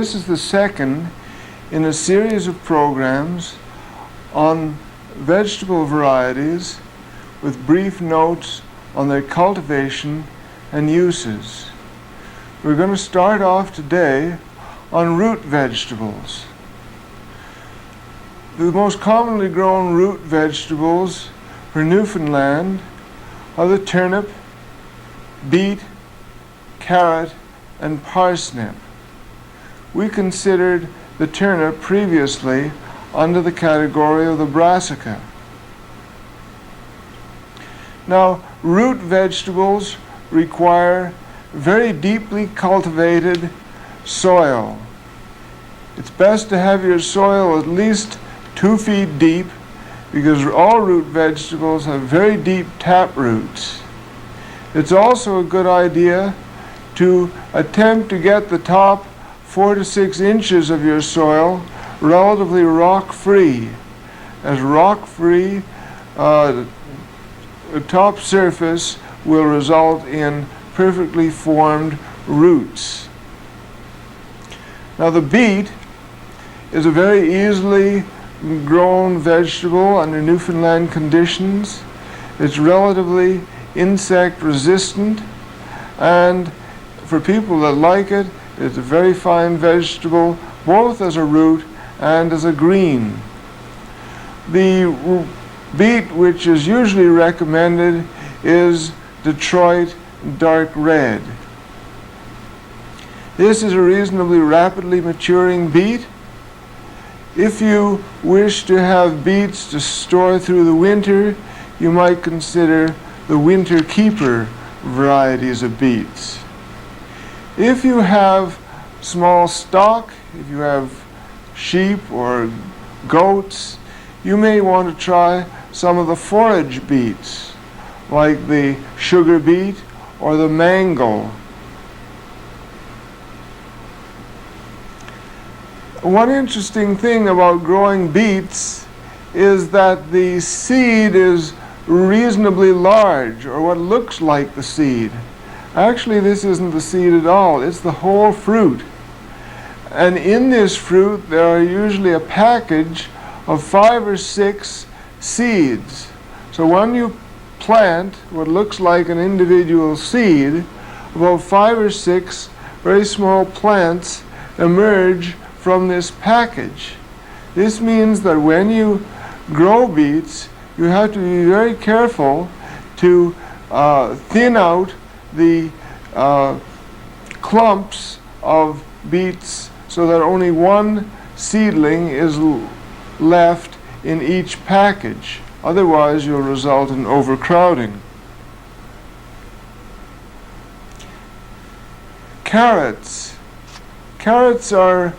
this is the second in a series of programs on vegetable varieties with brief notes on their cultivation and uses. We're going to start off today on root vegetables. The most commonly grown root vegetables for Newfoundland are the turnip, beet, carrot, and parsnip. We considered the turnip previously under the category of the brassica. Now, root vegetables require very deeply cultivated soil. It's best to have your soil at least 2 feet deep because all root vegetables have very deep tap roots. It's also a good idea to attempt to get the top 4 to 6 inches of your soil relatively rock-free. As rock-free, the top surface will result in perfectly formed roots. Now, the beet is a very easily grown vegetable under Newfoundland conditions. It's relatively insect resistant, and for people that like it, it's a very fine vegetable both as a root and as a green. The beet which is usually recommended is Detroit dark red. This is a reasonably rapidly maturing beet. If you wish to have beets to store through the winter, you might consider the winter keeper varieties of beets. If you have small stock, if you have sheep or goats, you may want to try some of the forage beets, like the sugar beet or the mango. One interesting thing about growing beets is that the seed is reasonably large, or what looks like the seed. Actually, this isn't the seed at all, it's the whole fruit. And in this fruit, there are usually a package of 5 or 6 seeds. So when you plant what looks like an individual seed, about 5 or 6 very small plants emerge from this package. This means that when you grow beets, you have to be very careful to thin out the clumps of beets so that only one seedling is left in each package. Otherwise, you'll result in overcrowding. Carrots. Carrots are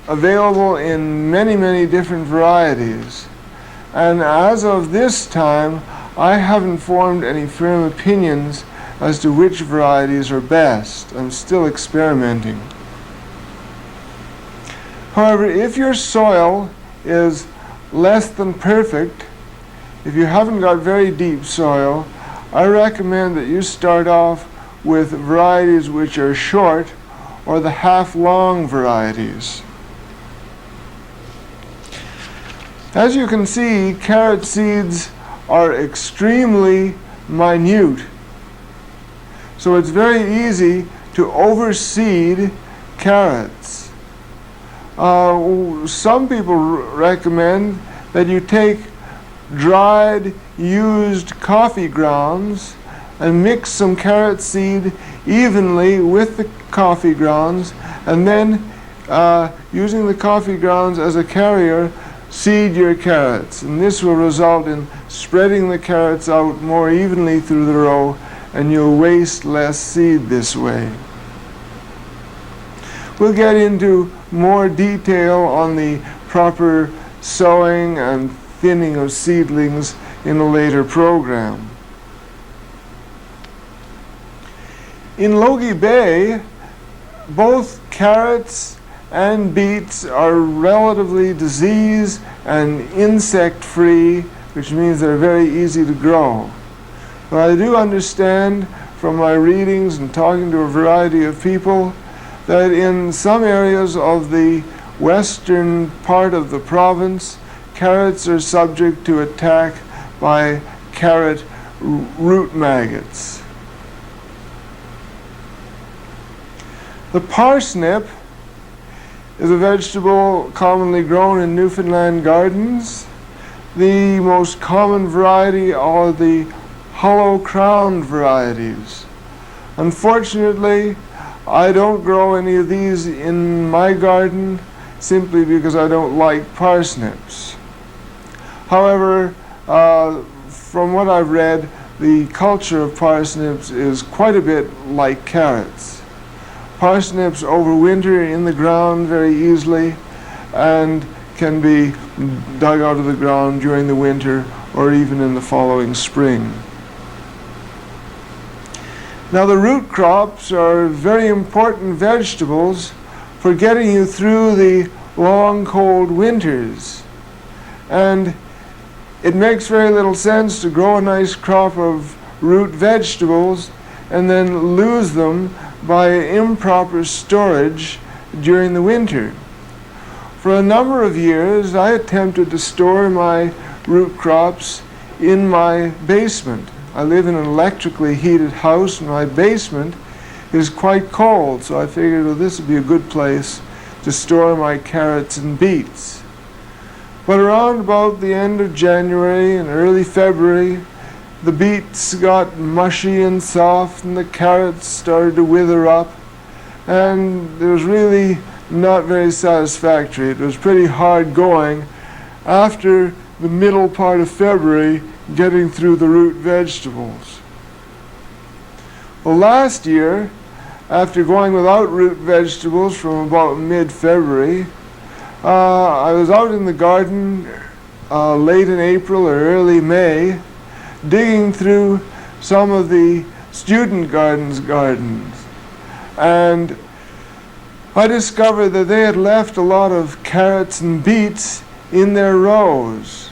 available in many different varieties. And as of this time, I haven't formed any firm opinions as to which varieties are best. I'm still experimenting. However, if your soil is less than perfect, if you haven't got very deep soil, I recommend that you start off with varieties which are short or the half-long varieties. As you can see, carrot seeds are extremely minute. So it's very easy to overseed carrots. Some people recommend that you take dried, used coffee grounds and mix some carrot seed evenly with the coffee grounds, and then using the coffee grounds as a carrier, seed your carrots. And this will result in spreading the carrots out more evenly through the row, and you'll waste less seed this way. We'll get into more detail on the proper sowing and thinning of seedlings in a later program. In Logie Bay, both carrots and beets are relatively disease and insect-free, which means they're very easy to grow. But I do understand from my readings and talking to a variety of people that in some areas of the western part of the province, carrots are subject to attack by carrot root maggots. The parsnip is a vegetable commonly grown in Newfoundland gardens. The most common variety are the hollow-crowned varieties. Unfortunately, I don't grow any of these in my garden simply because I don't like parsnips. However, from what I've read, the culture of parsnips is quite a bit like carrots. Parsnips overwinter in the ground very easily and can be dug out of the ground during the winter or even in the following spring. Now, the root crops are very important vegetables for getting you through the long, cold winters. And it makes very little sense to grow a nice crop of root vegetables and then lose them by improper storage during the winter. For a number of years, I attempted to store my root crops in my basement. I live in an electrically heated house, and my basement is quite cold, so I figured, well, this would be a good place to store my carrots and beets. But around about the end of January and early February, the beets got mushy and soft, and the carrots started to wither up, and it was really not very satisfactory. It was pretty hard going after the middle part of February getting through the root vegetables. Well, last year, after going without root vegetables from about mid-February, I was out in the garden late in April or early May, digging through some of the student gardens, and I discovered that they had left a lot of carrots and beets in their rows.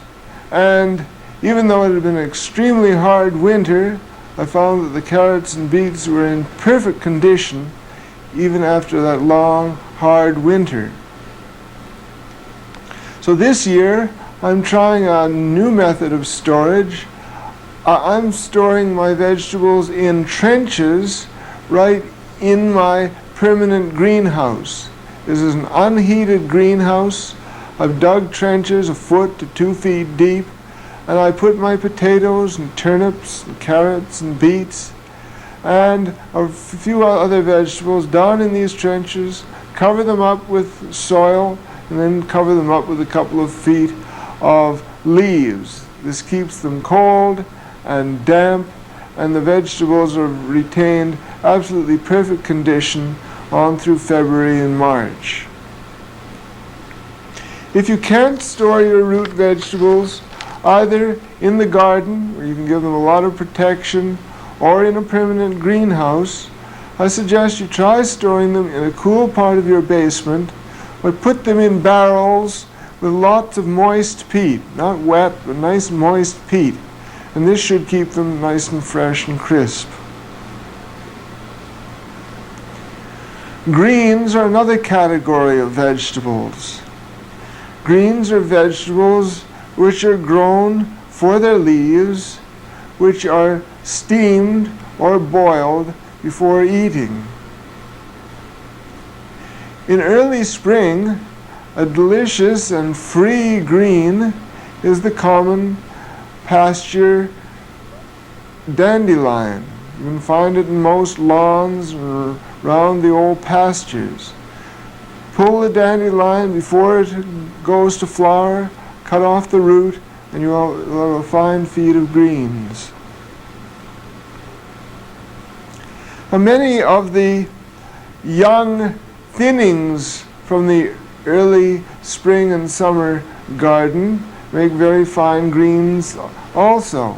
And even though it had been an extremely hard winter, I found that the carrots and beets were in perfect condition even after that long, hard winter. So this year, I'm trying a new method of storage. I'm storing my vegetables in trenches right in my permanent greenhouse. This is an unheated greenhouse. I've dug trenches 1 foot to 2 feet deep, and I put my potatoes and turnips and carrots and beets and a few other vegetables down in these trenches, cover them up with soil, and then cover them up with a couple of feet of leaves. This keeps them cold and damp, and the vegetables are retained absolutely perfect condition on through February and March. If you can't store your root vegetables either in the garden, where you can give them a lot of protection, or in a permanent greenhouse, I suggest you try storing them in a cool part of your basement, or put them in barrels with lots of moist peat, not wet, but nice moist peat. And this should keep them nice and fresh and crisp. Greens are another category of vegetables. Greens are vegetables which are grown for their leaves, which are steamed or boiled before eating. In early spring, a delicious and free green is the common pasture dandelion. You can find it in most lawns or around the old pastures. Pull the dandelion before it goes to flower, cut off the root, and you'll have a fine feed of greens. Now, many of the young thinnings from the early spring and summer garden make very fine greens also.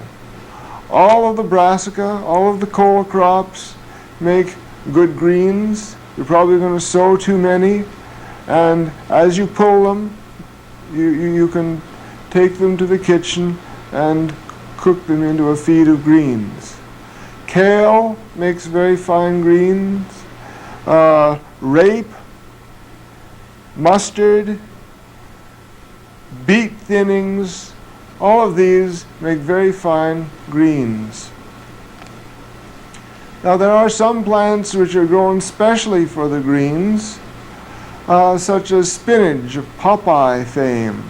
All of the brassica, all of the cola crops make good greens. You're probably going to sow too many, and as you pull them, you can take them to the kitchen and cook them into a feed of greens. Kale makes very fine greens. rape, mustard, beet thinnings. All of these make very fine greens. Now there are some plants which are grown specially for the greens, such as spinach of Popeye fame.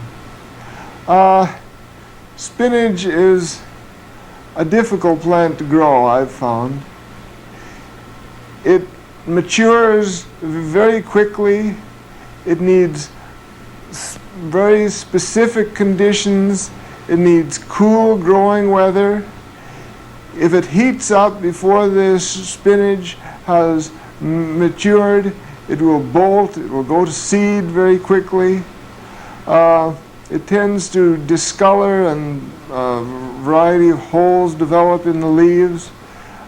Spinach is a difficult plant to grow, I've found. It matures very quickly. It needs very specific conditions. It needs cool growing weather. If it heats up before this spinach has matured, it will bolt, it will go to seed very quickly. It tends to discolor and a variety of holes develop in the leaves.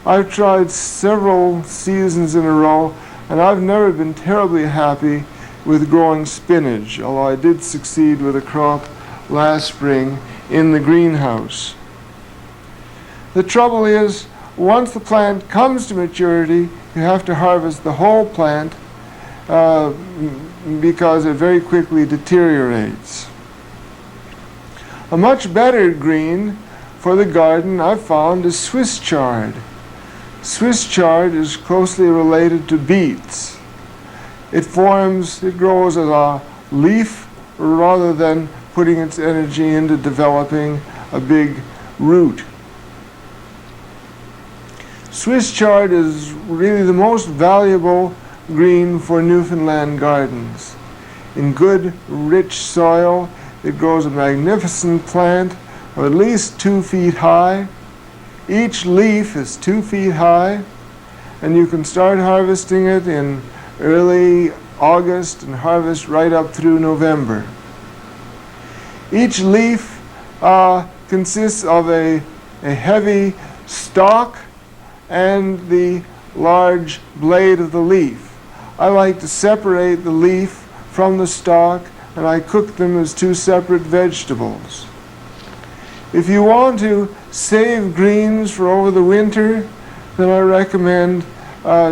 I've tried several seasons in a row, and I've never been terribly happy with growing spinach, although I did succeed with a crop last spring in the greenhouse. The trouble is, once the plant comes to maturity, you have to harvest the whole plant because it very quickly deteriorates. A much better green for the garden I've found is Swiss chard. Swiss chard is closely related to beets. It grows as a leaf rather than putting its energy into developing a big root. Swiss chard is really the most valuable green for Newfoundland gardens. In good, rich soil, it grows a magnificent plant of at least 2 feet high. Each leaf is 2 feet high, and you can start harvesting it in early August and harvest right up through November. Each leaf consists of a heavy stalk and the large blade of the leaf. I like to separate the leaf from the stalk, and I cook them as 2 separate vegetables. If you want to save greens for over the winter, then I recommend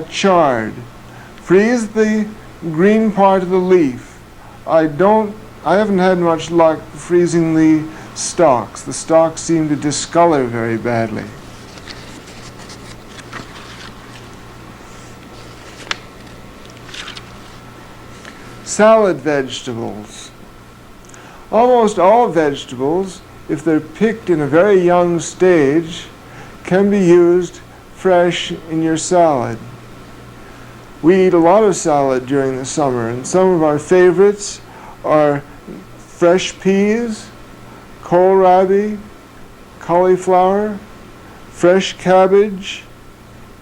chard. Freeze the green part of the leaf. I haven't had much luck freezing the stalks. The stalks seem to discolor very badly. Salad vegetables. Almost all vegetables, if they're picked in a very young stage, can be used fresh in your salad. We eat a lot of salad during the summer, and some of our favorites are fresh peas, kohlrabi, cauliflower, fresh cabbage,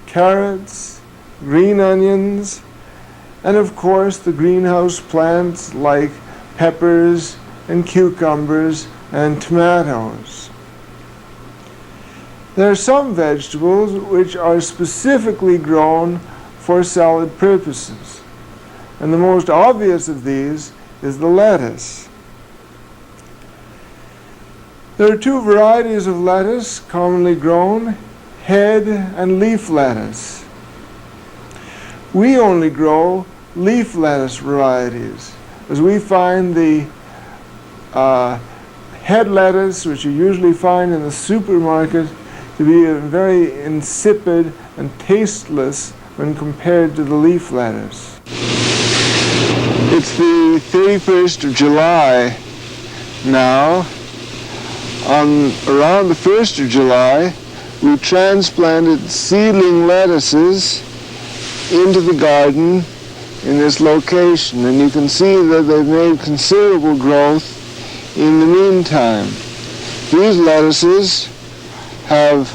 carrots, green onions, and of course the greenhouse plants like peppers and cucumbers and tomatoes. There are some vegetables which are specifically grown for salad purposes, and the most obvious of these is the lettuce. There are 2 varieties of lettuce commonly grown, head and leaf lettuce. We only grow leaf lettuce varieties, as we find the head lettuce, which you usually find in the supermarket, to be very insipid and tasteless when compared to the leaf lettuce. It's the 31st of July now. Around the 1st of July, we transplanted seedling lettuces into the garden in this location, and you can see that they've made considerable growth in the meantime. These lettuces have,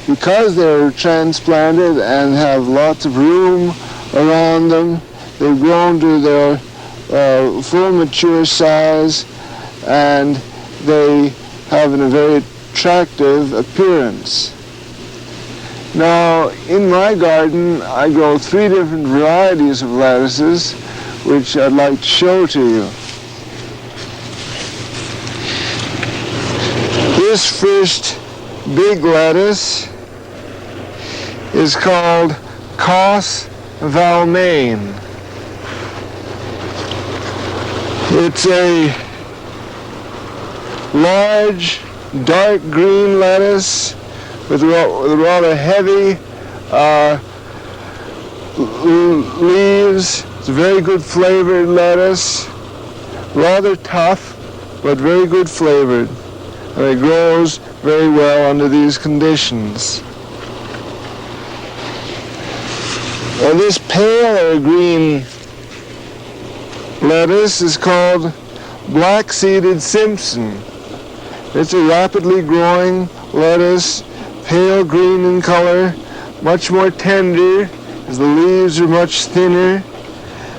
because they're transplanted and have lots of room around them, they've grown to their full mature size, and they have a very attractive appearance. Now, in my garden, I grow 3 different varieties of lettuces, which I'd like to show to you. This first big lettuce is called Cos Valmain. It's a large, dark green lettuce with rather heavy leaves. It's a very good flavored lettuce, rather tough, but very good flavored. And it grows very well under these conditions. Now this paler green lettuce is called black-seeded Simpson. It's a rapidly growing lettuce, pale green in color, much more tender as the leaves are much thinner,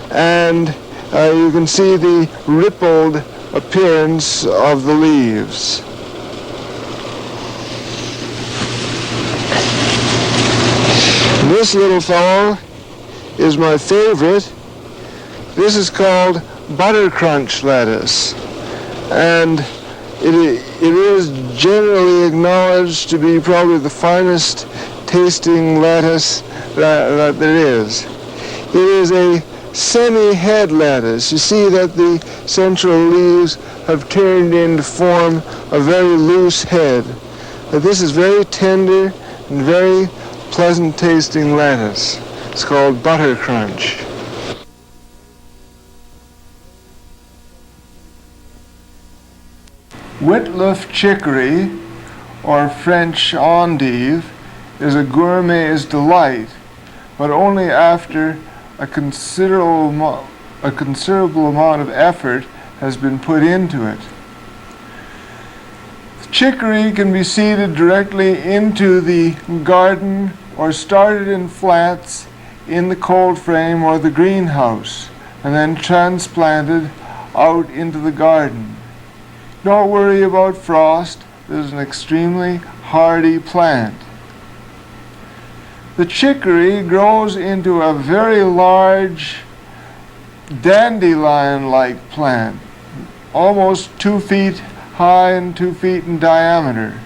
and you can see the rippled appearance of the leaves. This little fellow is my favorite. This is butter crunch lettuce, and it is generally acknowledged to be probably the finest tasting lettuce that there is. It is a semi-head lettuce. You see that the central leaves have turned in to form a very loose head. But this is very tender and very pleasant tasting lettuce. It's called butter crunch. Witloof chicory, or French endive, is a gourmet's delight, but only after a considerable amount of effort has been put into it. Chicory can be seeded directly into the garden or started in flats in the cold frame or the greenhouse, and then transplanted out into the garden. Don't worry about frost. This is an extremely hardy plant. The chicory grows into a very large dandelion-like plant, almost 2 feet high and 2 feet in diameter.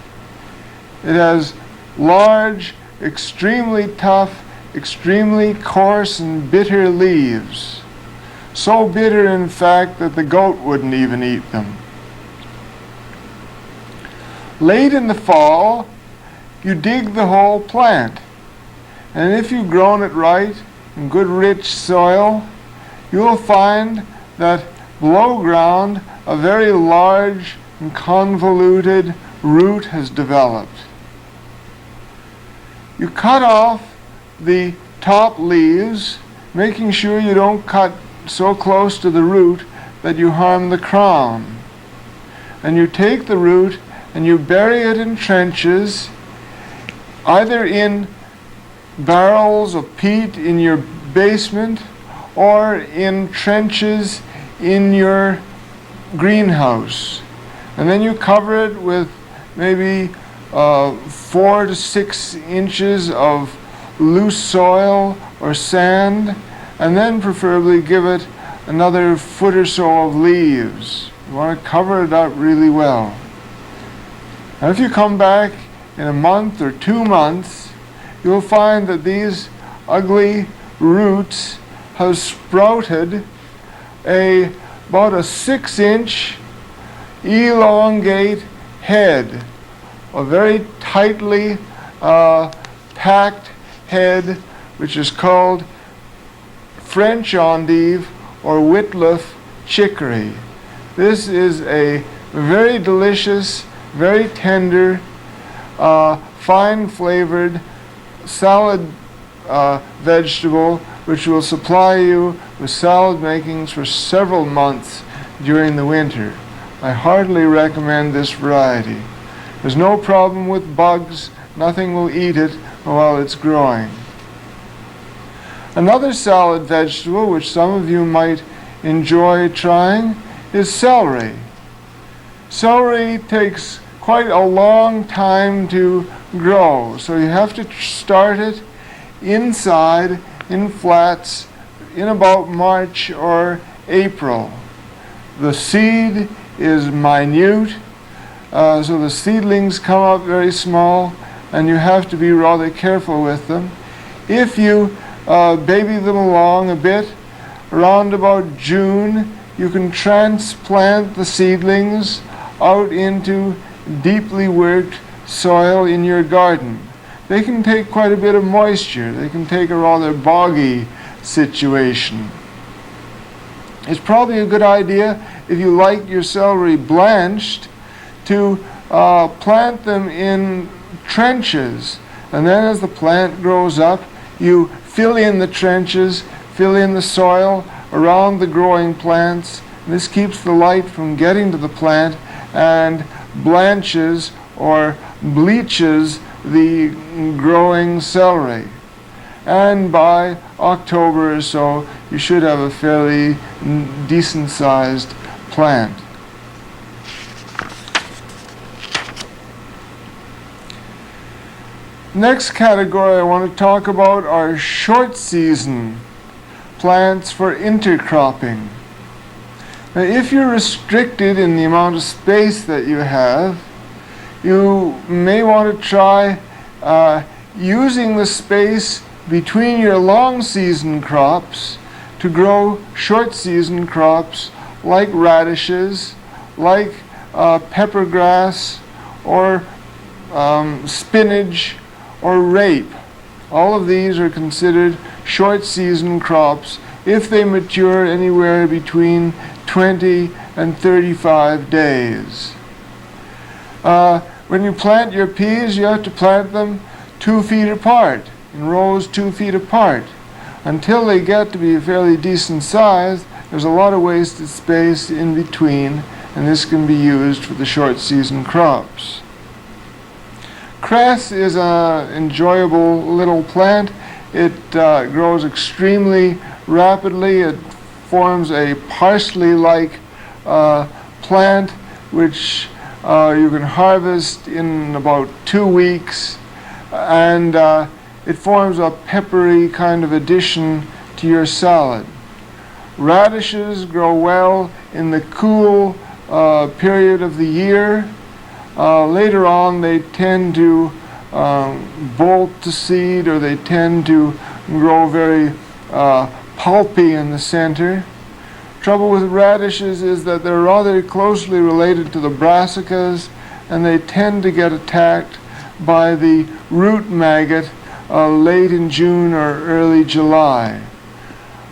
It has large, extremely tough, extremely coarse and bitter leaves. So bitter, in fact, that the goat wouldn't even eat them. Late in the fall, you dig the whole plant. And if you've grown it right in good rich soil, you'll find that below ground a very large and convoluted root has developed. You cut off the top leaves, making sure you don't cut so close to the root that you harm the crown. And you take the root and you bury it in trenches, either in barrels of peat in your basement or in trenches in your greenhouse. And then you cover it with maybe 4 to 6 inches of loose soil or sand, and then preferably give it another foot or so of leaves. You want to cover it up really well. And if you come back in a month or 2 months, you'll find that these ugly roots have sprouted about a 6-inch elongate head, a very tightly packed head, which is called French endive or Witloof chicory. This is a very delicious, very tender, fine flavored salad vegetable, which will supply you with salad makings for several months during the winter. I heartily recommend this variety. There's no problem with bugs. Nothing will eat it while it's growing. Another salad vegetable which some of you might enjoy trying is celery. Celery takes quite a long time to grow, so you have to start it inside in flats in about March or April. The seed is minute, so the seedlings come up very small, and you have to be rather careful with them. If you baby them along a bit, around about June, you can transplant the seedlings out into deeply worked soil in your garden. They can take quite a bit of moisture. They can take a rather boggy situation. It's probably a good idea, if you like your celery blanched, to plant them in trenches. And then as the plant grows up, you fill in the trenches, fill in the soil around the growing plants. This keeps the light from getting to the plant and blanches or bleaches the growing celery. And by October or so, you should have a fairly decent sized plant. Next category I want to talk about are short season plants for intercropping. Now, if you're restricted in the amount of space that you have, you may want to try using the space between your long season crops to grow short season crops like radishes, like peppergrass, or spinach, or rape. All of these are considered short season crops if they mature anywhere between 20 and 35 days. When you plant your peas, you have to plant them 2 feet apart, in rows 2 feet apart. Until they get to be a fairly decent size, there's a lot of wasted space in between, and this can be used for the short season crops. Cress is an enjoyable little plant. It grows extremely rapidly. It forms a parsley-like plant which you can harvest in about 2 weeks, and it forms a peppery kind of addition to your salad. Radishes grow well in the cool period of the year. Later on, they tend to bolt to seed, or they tend to grow very pulpy in the center. Trouble with radishes is that they're rather closely related to the brassicas, and they tend to get attacked by the root maggot late in June or early July.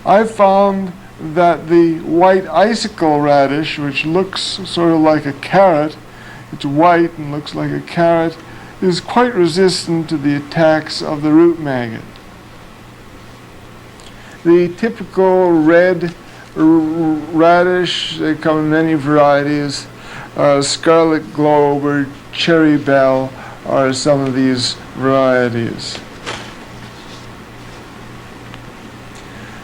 I've found that the white icicle radish, which looks sort of like a carrot, it's white and looks like a carrot, is quite resistant to the attacks of the root maggot. The typical red radish, they come in many varieties. Scarlet globe or cherry bell are some of these varieties.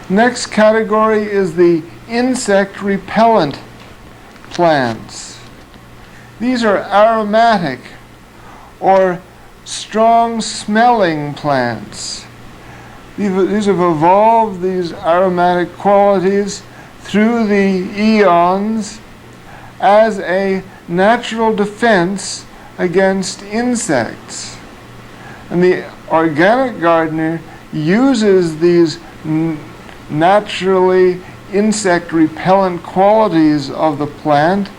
Next category is the insect repellent plants. These are aromatic or strong smelling plants. These have evolved these aromatic qualities through the eons as a natural defense against insects. And the organic gardener uses these naturally insect repellent qualities of the plant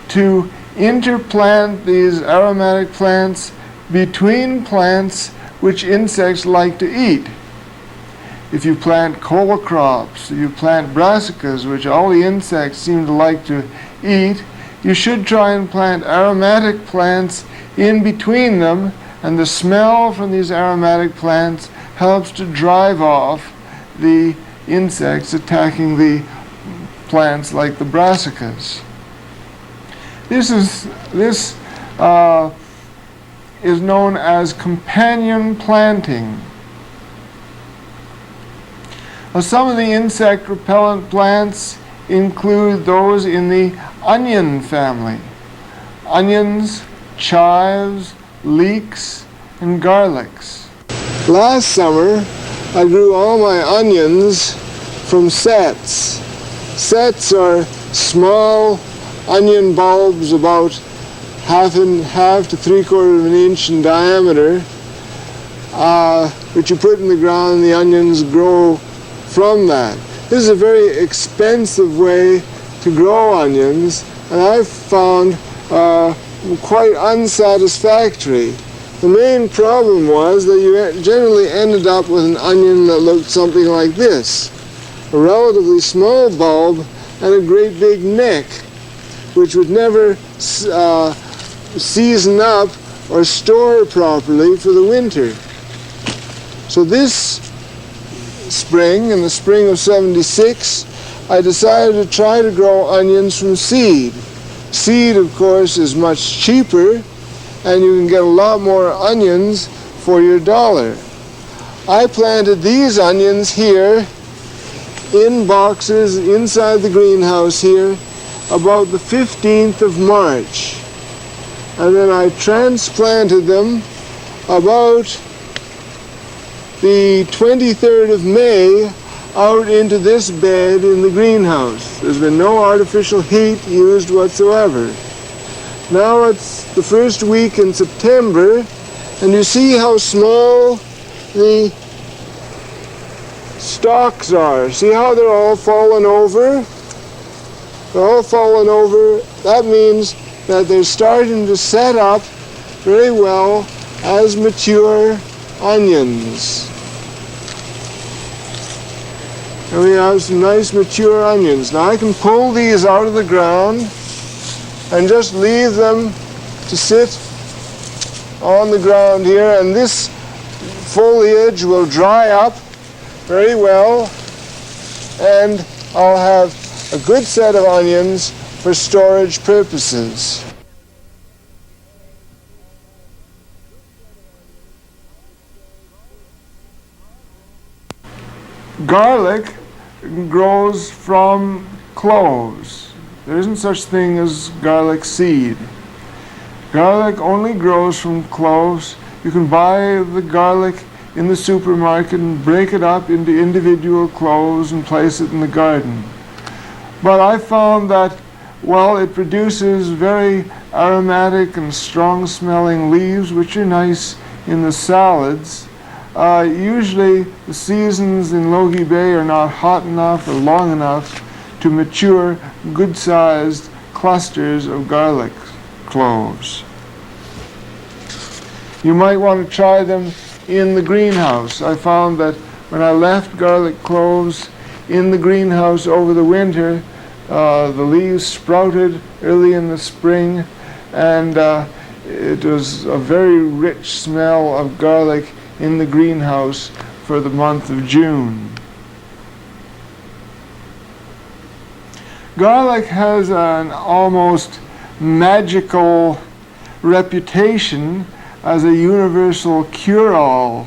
to interplant these aromatic plants between plants which insects like to eat. If you plant cola crops, if you plant brassicas, which all the insects seem to like to eat, you should try and plant aromatic plants in between them, and the smell from these aromatic plants helps to drive off the insects attacking the plants like the brassicas. This is known as companion planting. Now, some of the insect repellent plants include those in the onion family: onions, chives, leeks, and garlics. Last summer, I grew all my onions from sets. Sets are small onion bulbs about half to 3/4 of an inch in diameter, which you put in the ground, and the onions grow from that. This is a very expensive way to grow onions, and I've found quite unsatisfactory. The main problem was that you generally ended up with an onion that looked something like this: a relatively small bulb and a great big neck, which would never season up or store properly for the winter. So this spring, in the spring of '76, I decided to try to grow onions from seed. Seed, of course, is much cheaper, and you can get a lot more onions for your dollar. I planted these onions here in boxes inside the greenhouse here about the 15th of March. And then I transplanted them about the 23rd of May out into this bed in the greenhouse. There's been no artificial heat used whatsoever. Now it's the first week in September, and you see how small the stalks are. See how they're all fallen over? They're all fallen over. That means that they're starting to set up very well as mature onions. And we have some nice mature onions. Now I can pull these out of the ground and just leave them to sit on the ground here, and this foliage will dry up very well, and I'll have a good set of onions for storage purposes. Garlic grows from cloves. There isn't such thing as garlic seed. Garlic only grows from cloves. You can buy the garlic in the supermarket and break it up into individual cloves and place it in the garden. But I found that, well, it produces very aromatic and strong-smelling leaves, which are nice in the salads. Usually the seasons in Logie Bay are not hot enough or long enough to mature good-sized clusters of garlic cloves. You might want to try them in the greenhouse. I found that when I left garlic cloves in the greenhouse over the winter, the leaves sprouted early in the spring, and it was a very rich smell of garlic in the greenhouse for the month of June. Garlic has an almost magical reputation as a universal cure-all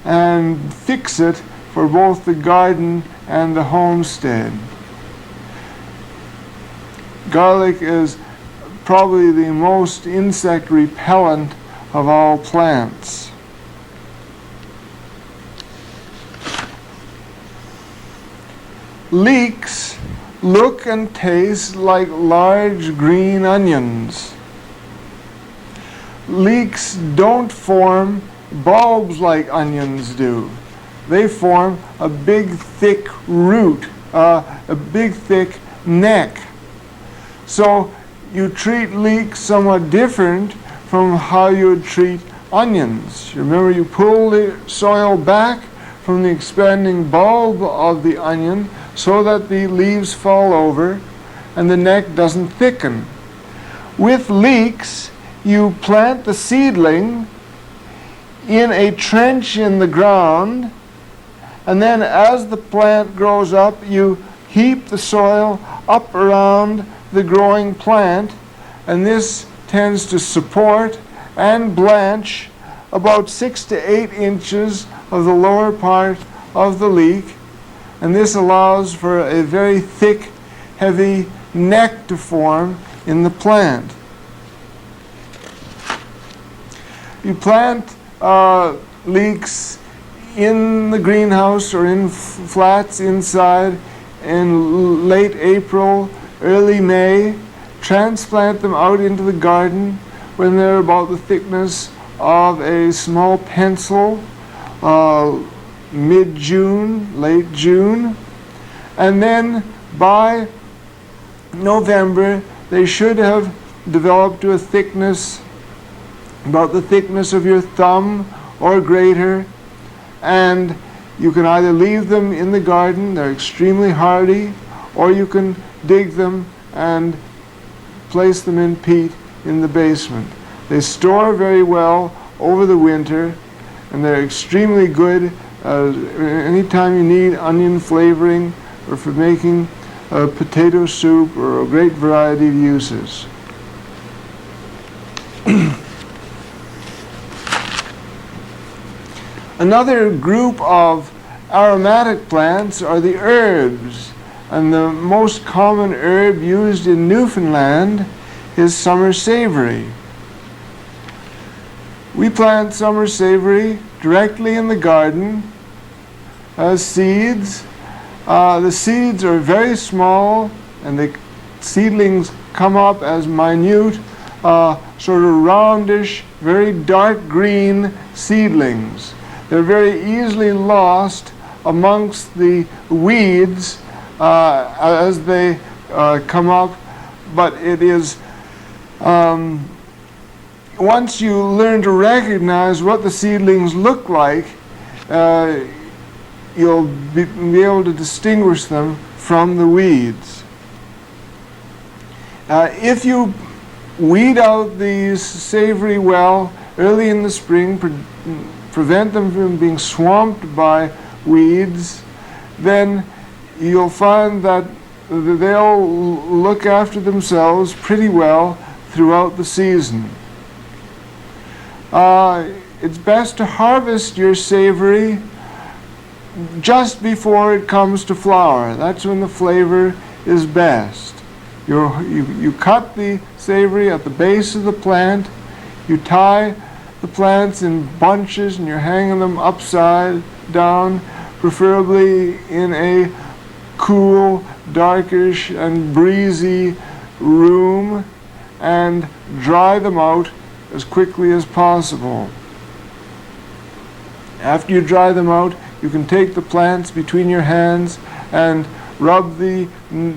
and fix-it for both the garden and the homestead. Garlic is probably the most insect repellent of all plants. Leeks look and taste like large green onions. Leeks don't form bulbs like onions do. They form a big thick root, a big thick neck. So you treat leeks somewhat different from how you would treat onions. Remember, you pull the soil back from the expanding bulb of the onion so that the leaves fall over and the neck doesn't thicken. With leeks, you plant the seedling in a trench in the ground, and then as the plant grows up, you heap the soil up around the growing plant, and this tends to support and blanch about 6 to 8 inches of the lower part of the leek, and this allows for a very thick, heavy neck to form in the plant. You plant leeks in the greenhouse or in flats inside in late April, early May. Transplant them out into the garden when they're about the thickness of a small pencil. mid-June, late June, and then by November they should have developed to a thickness about the thickness of your thumb or greater, and you can either leave them in the garden, they're extremely hardy, or you can dig them and place them in peat in the basement. They store very well over the winter, and they're extremely good anytime you need onion flavoring or for making potato soup or a great variety of uses. Another group of aromatic plants are the herbs, and the most common herb used in Newfoundland is summer savory. We plant summer savory directly in the garden as seeds. The seeds are very small, and the seedlings come up as minute, sort of roundish, very dark green seedlings. They're very easily lost amongst the weeds as they come up, but it is once you learn to recognize what the seedlings look like, you'll be able to distinguish them from the weeds. If you weed out these savory well early in the spring, prevent them from being swamped by weeds, then you'll find that they'll look after themselves pretty well throughout the season. It's best to harvest your savory just before it comes to flower. That's when the flavor is best. You cut the savory at the base of the plant, you tie the plants in bunches, and you're hanging them upside down, preferably in a cool, darkish, and breezy room, and dry them out as quickly as possible. After you dry them out, you can take the plants between your hands and rub the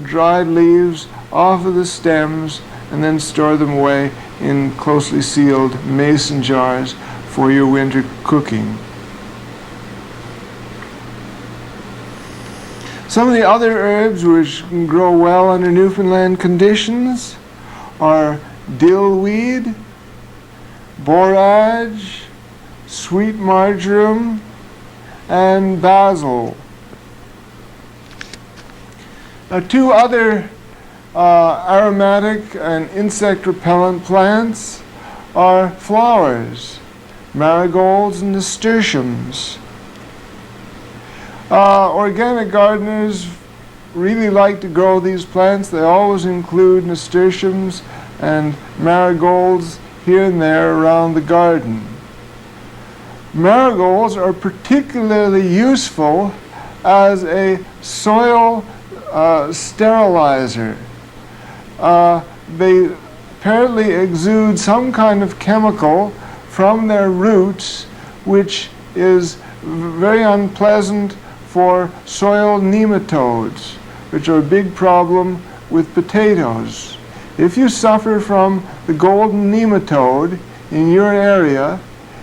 dried leaves off of the stems, and then store them away in closely sealed mason jars for your winter cooking. Some of the other herbs which can grow well under Newfoundland conditions are dillweed, borage, sweet marjoram, and basil. Two other aromatic and insect repellent plants are flowers, marigolds and nasturtiums. Organic gardeners really like to grow these plants. They always include nasturtiums and marigolds here and there around the garden. Marigolds are particularly useful as a soil sterilizer. They apparently exude some kind of chemical from their roots which is very unpleasant for soil nematodes, which are a big problem with potatoes. If you suffer from the golden nematode in your area,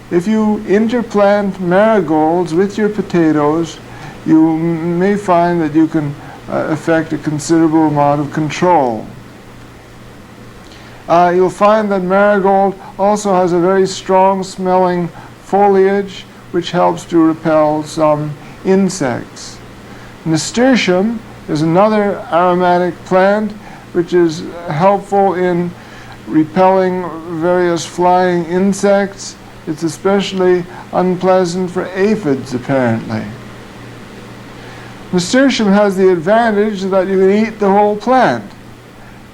if you interplant marigolds with your potatoes, you may find that you can effect a considerable amount of control. You'll find that marigold also has a very strong smelling foliage which helps to repel some insects. Nasturtium is another aromatic plant which is helpful in repelling various flying insects. It's especially unpleasant for aphids, apparently. Nasturtium has the advantage that you can eat the whole plant.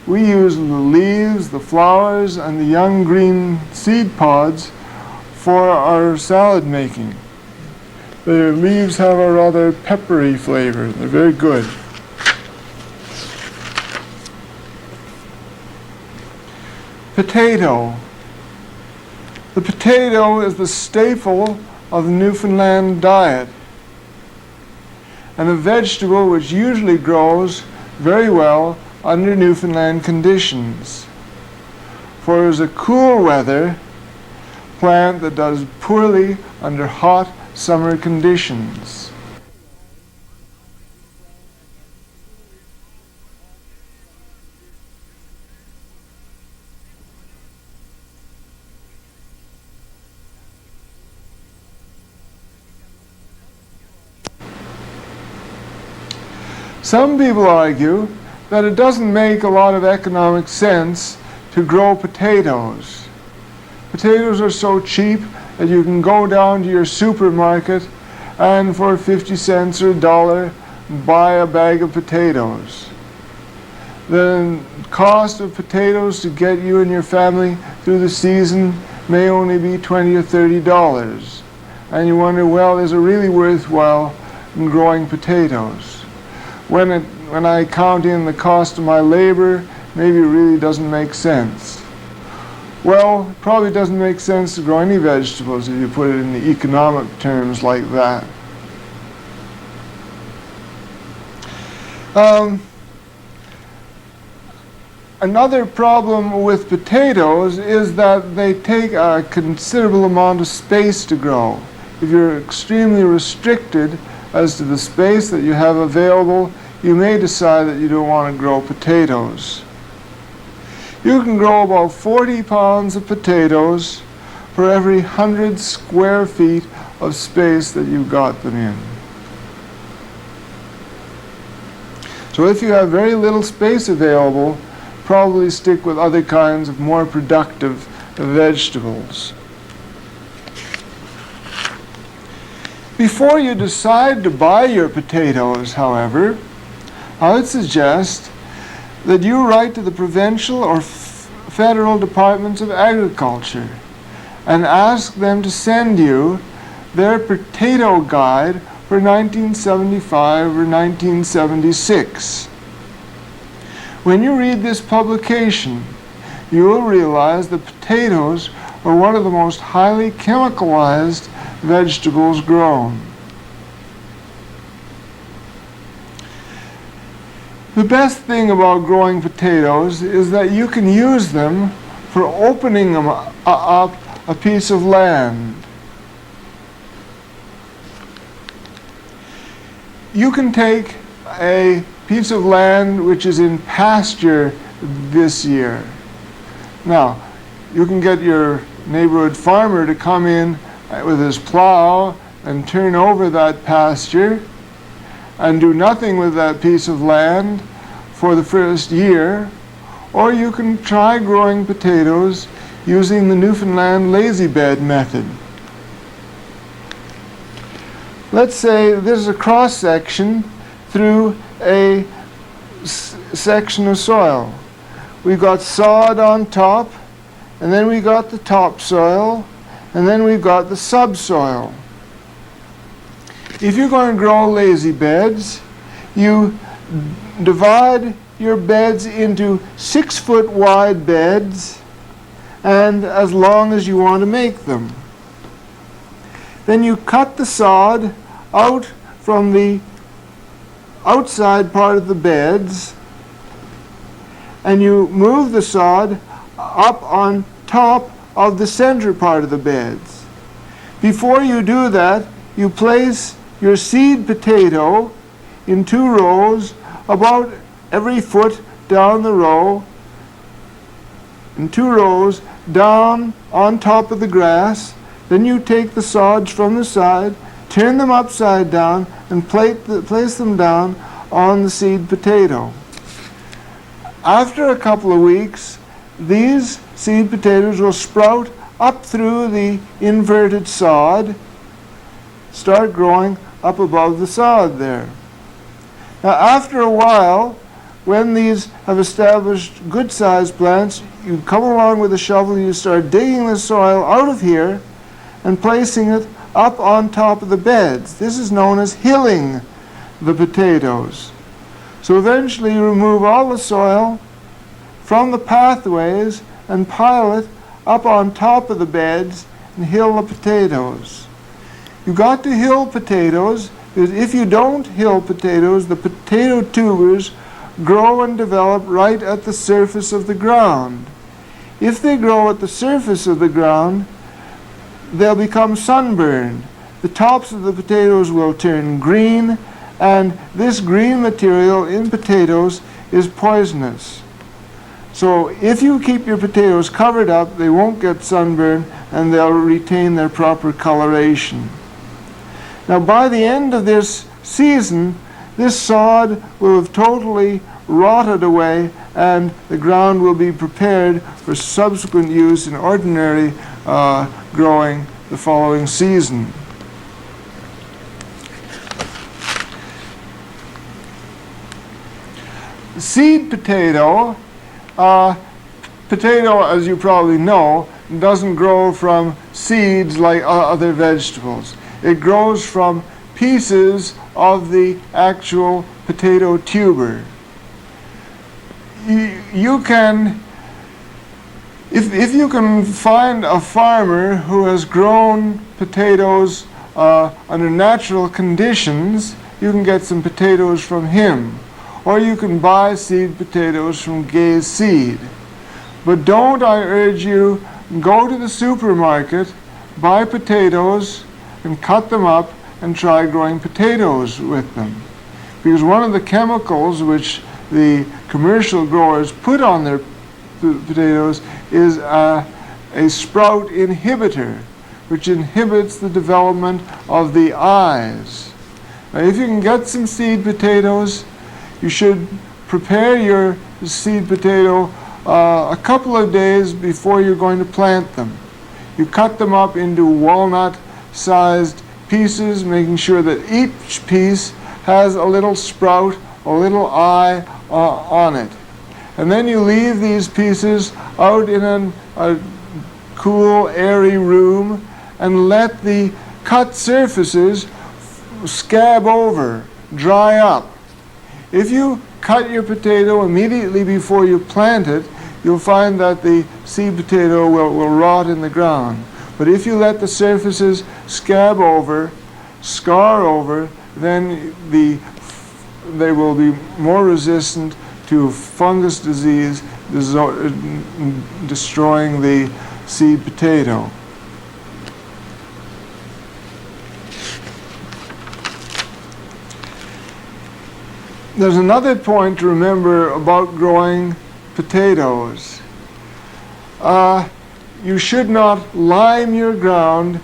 We use the leaves, the flowers, and the young green seed pods for our salad making. The leaves have a rather peppery flavor. They're very good. Potato. The potato is the staple of the Newfoundland diet. and a vegetable which usually grows very well under Newfoundland conditions. For it is a cool weather plant that does poorly under hot summer conditions. Some people argue that it doesn't make a lot of economic sense to grow potatoes. Potatoes are so cheap that you can go down to your supermarket and for 50 cents or $1 buy a bag of potatoes. The cost of potatoes to get you and your family through the season may only be $20 or $30. And you wonder, well, is it really worthwhile in growing potatoes? When I count in the cost of my labor, maybe it really doesn't make sense. Well, it probably doesn't make sense to grow any vegetables if you put it in the economic terms like that. Another problem with potatoes is that they take a considerable amount of space to grow. If you're extremely restricted as to the space that you have available, you may decide that you don't want to grow potatoes. You can grow about 40 pounds of potatoes for every 100 square feet of space that you've got them in. So if you have very little space available, probably stick with other kinds of more productive vegetables. Before you decide to buy your potatoes, however, I would suggest that you write to the provincial or federal departments of agriculture and ask them to send you their potato guide for 1975 or 1976. When you read this publication, you will realize that potatoes are one of the most highly chemicalized vegetables grown. The best thing about growing potatoes is that you can use them for opening up a piece of land. You can take a piece of land which is in pasture this year. Now, you can get your neighborhood farmer to come in with his plow and turn over that pasture and do nothing with that piece of land for the first year, or you can try growing potatoes using the Newfoundland lazy bed method. Let's say this is a cross section through a section of soil. We've got sod on top, and then we got the topsoil, and then we've got the subsoil. If you're going to grow lazy beds, you divide your beds into 6-foot wide beds and as long as you want to make them. Then you cut the sod out from the outside part of the beds and you move the sod up on top of the center part of the beds. Before you do that, you place your seed potato in 2 rows about every foot down the row, in 2 rows down on top of the grass. Then you take the sods from the side, turn them upside down, and place them down on the seed potato. After a couple of weeks, these seed potatoes will sprout up through the inverted sod, start growing up above the sod there. Now, after a while, when these have established good-sized plants, you come along with a shovel, you start digging the soil out of here and placing it up on top of the beds. This is known as hilling the potatoes. So eventually you remove all the soil from the pathways and pile it up on top of the beds and hill the potatoes. You've got to hill potatoes is if you don't hill potatoes, the potato tubers grow and develop right at the surface of the ground. If they grow at the surface of the ground, they'll become sunburned. The tops of the potatoes will turn green, and this green material in potatoes is poisonous. So if you keep your potatoes covered up, they won't get sunburned and they'll retain their proper coloration. Now by the end of this season, this sod will have totally rotted away and the ground will be prepared for subsequent use in ordinary growing the following season. Seed potato, potato, as you probably know, doesn't grow from seeds like other vegetables. It grows from pieces of the actual potato tuber. You can, if you can find a farmer who has grown potatoes under natural conditions, you can get some potatoes from him. Or you can buy seed potatoes from Gay Seed. But don't, I urge you, go to the supermarket, buy potatoes, and cut them up and try growing potatoes with them. Because one of the chemicals which the commercial growers put on their potatoes is a sprout inhibitor, which inhibits the development of the eyes. Now, if you can get some seed potatoes, you should prepare your seed potato a couple of days before you're going to plant them. You cut them up into walnut-sized pieces, making sure that each piece has a little sprout, a little eye on it. And then you leave these pieces out in a cool, airy room and let the cut surfaces scab over, dry up. If you cut your potato immediately before you plant it, you'll find that the seed potato will rot in the ground. But if you let the surfaces scab over, scar over, then they will be more resistant to fungus disease, destroying the seed potato. There's another point to remember about growing potatoes. You should not lime your ground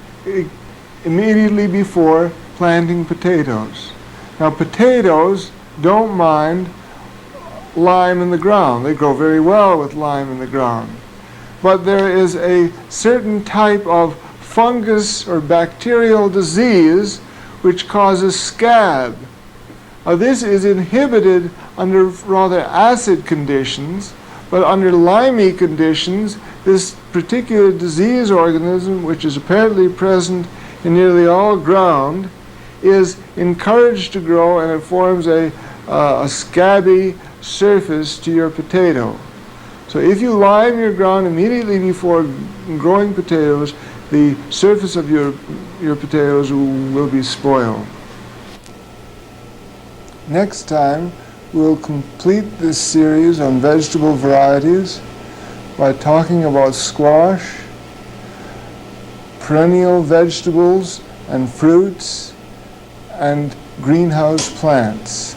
immediately before planting potatoes. Now, potatoes don't mind lime in the ground. They grow very well with lime in the ground. But there is a certain type of fungus or bacterial disease which causes scab. Now, this is inhibited under rather acid conditions, but under limey conditions, this particular disease organism, which is apparently present in nearly all ground, is encouraged to grow, and it forms a scabby surface to your potato. So if you lime your ground immediately before growing potatoes, the surface of your potatoes will be spoiled. Next time, we'll complete this series on vegetable varieties by talking about squash, perennial vegetables and fruits, and greenhouse plants.